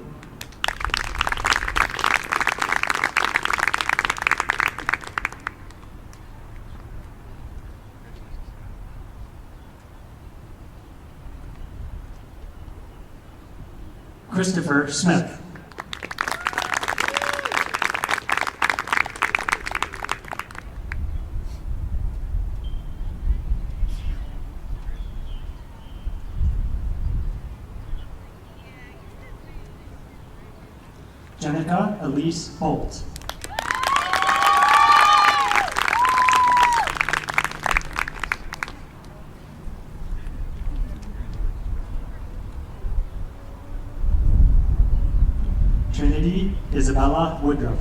Christopher Smith. Jenica Elise Bolt. Trinity Isabella Woodruff.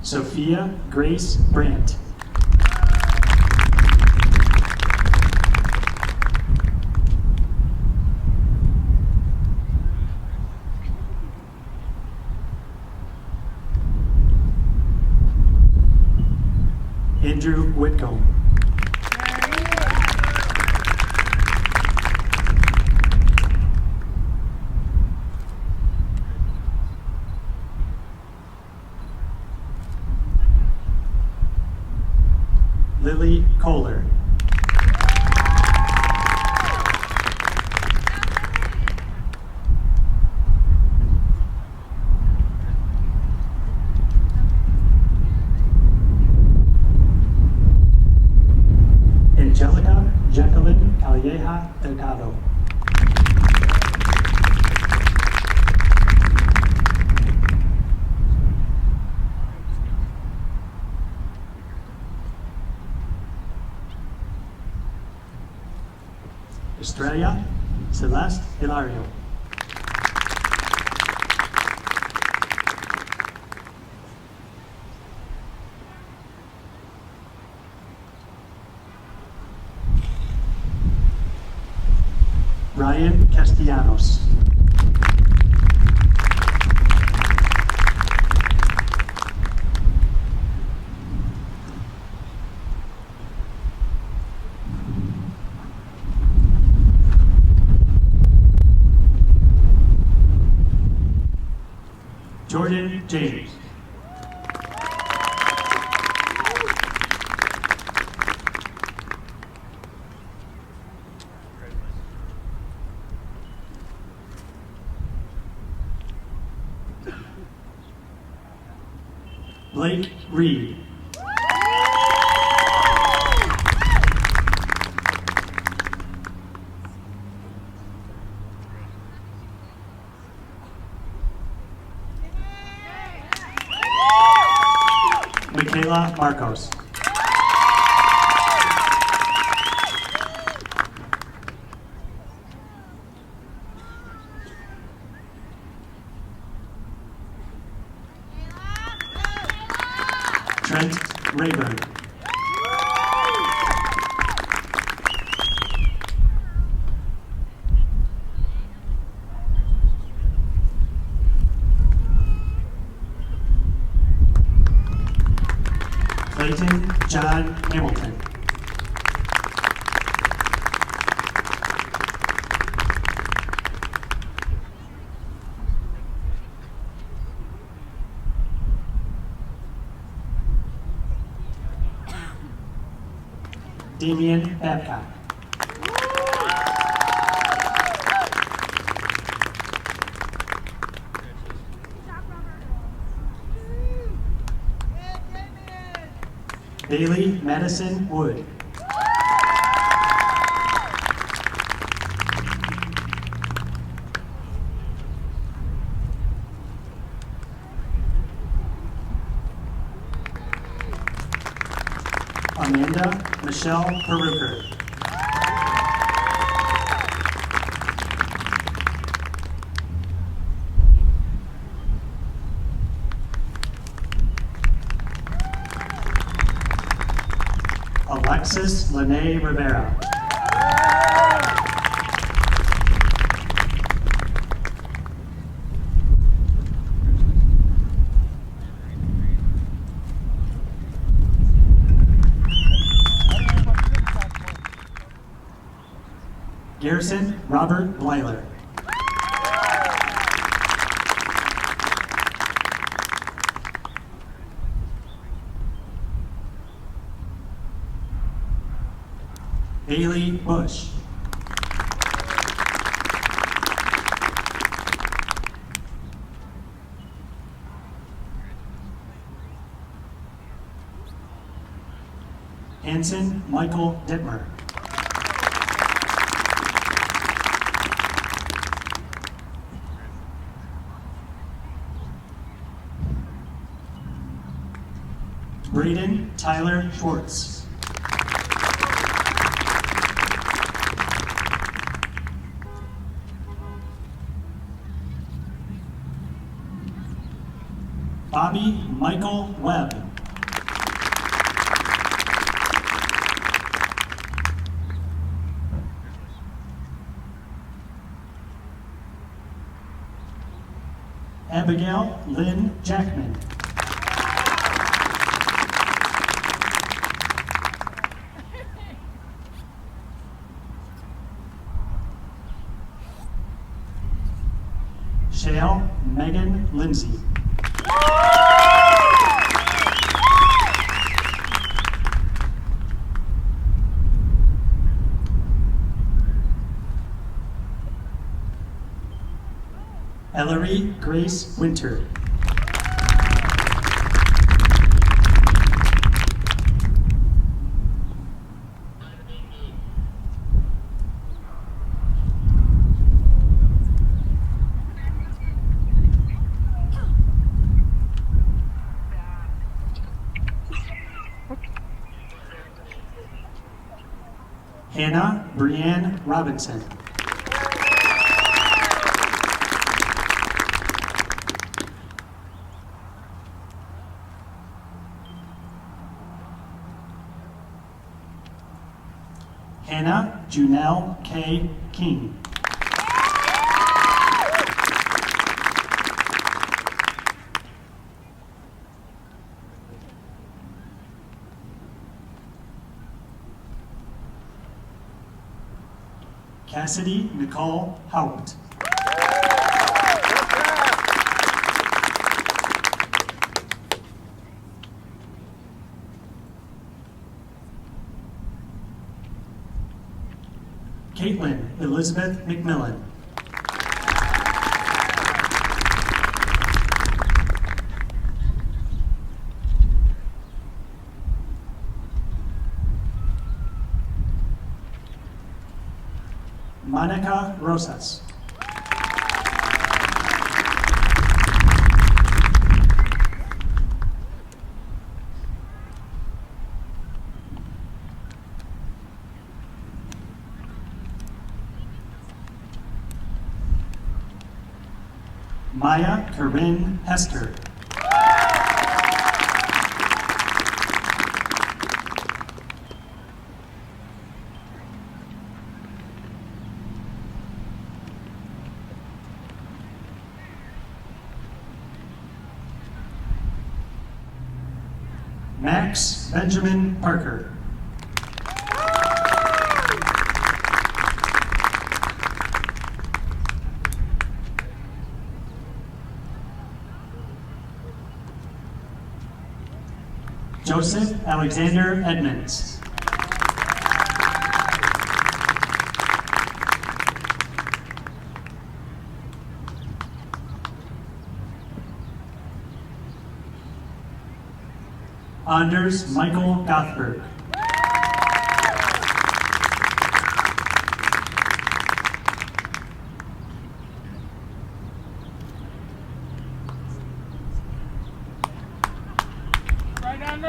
Sophia Grace Brandt. Andrew Whitcomb. Lily Kohler. Angelica Jacqueline Calleja Delgado. Celeste Hilario. Ryan Castellanos. Jordan James. Blake Reed. Michaela Marcos. Trent Rayburn. Clayton John Hamilton. Damian Babcock. Bailey Madison Wood. Amanda Michelle Peruker. Alexis Lene Rivera. Garrison Robert Blyler. Bailey Bush. Hanson Michael Dittmer. Braden Tyler Schwartz. Bobby Michael Webb. Abigail Lynn Jackman. Shale Megan Lindsay. Ellery Grace Winter. Hannah Brianne Robinson. Junelle K. King. Cassidy Nicole Haupt. Caitlin Elizabeth McMillan. Monica Rosas. Maya Corinne Hester. Max Benjamin Parker. Joseph Alexander Edmonds. Anders Michael Gothberg.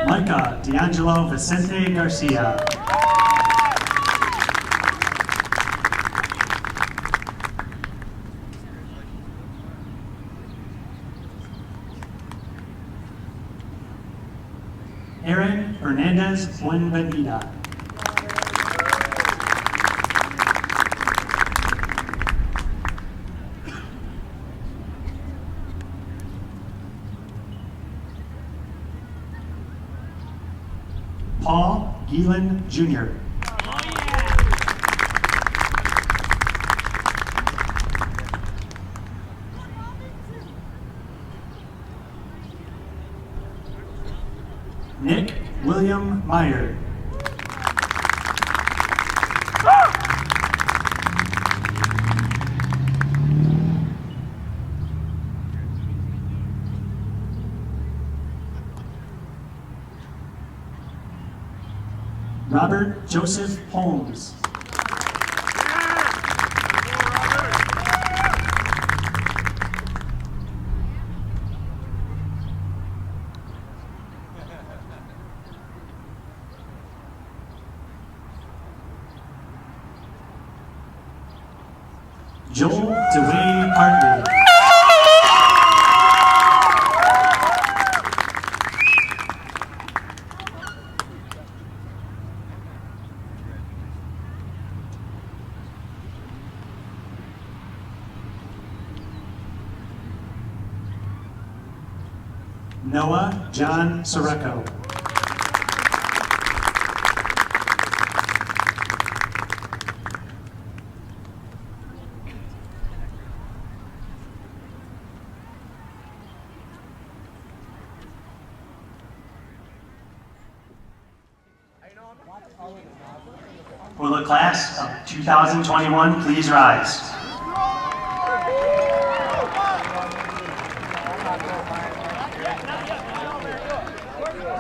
Micah D'Angelo Vicente Garcia. Aaron Hernandez Buenvenida. Paul Gielan Jr. Nick William Meyer. Robert Joseph Holmes. Joel DeWayne Hartley. Noah John Soreco. Will the class of 2021 please rise?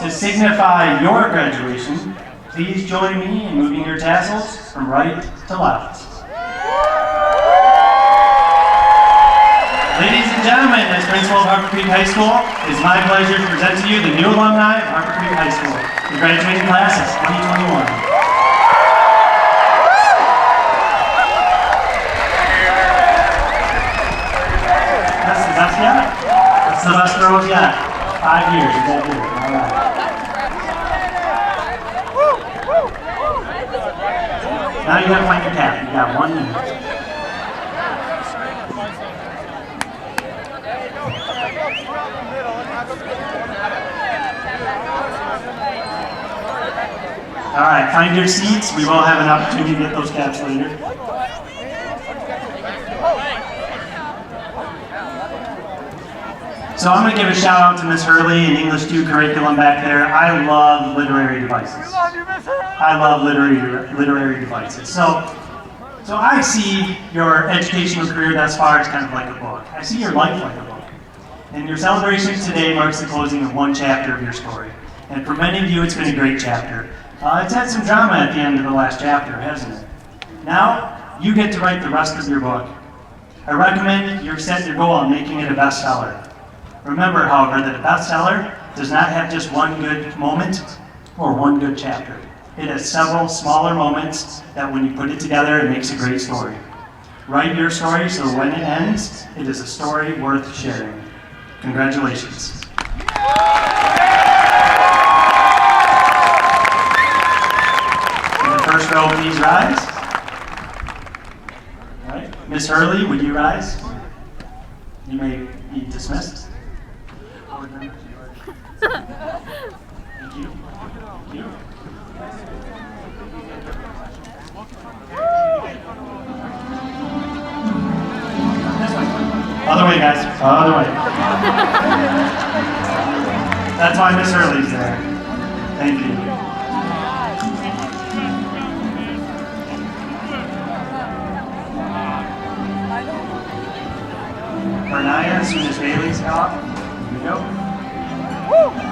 To signify your graduation, please join me in moving your tassels from right to left. Ladies and gentlemen, as principal of Harper Creek High School, it is my pleasure to present to you the new alumni of Harper Creek High School, the graduating class of 2021. That's the best yet? That's the best girls yet. 5 years, is that good? All right. Now you gotta find your cap. You got 1 minute. All right, find your seats. We will have an opportunity to get those caps later. So I'm going to give a shout out to Miss Hurley and English 2 curriculum back there. I love literary devices. I love literary devices. So I see your educational career thus far as kind of like a book. I see your life like a book. And your celebration today marks the closing of 1 chapter of your story. And for many of you, it's been a great chapter. It's had some drama at the end of the last chapter, hasn't it? Now, you get to write the rest of your book. I recommend you set your goal on making it a bestseller. Remember, however, that a bestseller does not have just 1 good moment or 1 good chapter. It has several smaller moments that when you put it together, it makes a great story. Write your story so when it ends, it is a story worth sharing. Congratulations. First row, please rise. All right. Miss Hurley, would you rise? You may be dismissed. Thank you. Thank you. This way. Other way, guys. Other way. That's why Miss Hurley's there. Thank you. Bernaya, as soon as Bailey's out, here we go. Woo!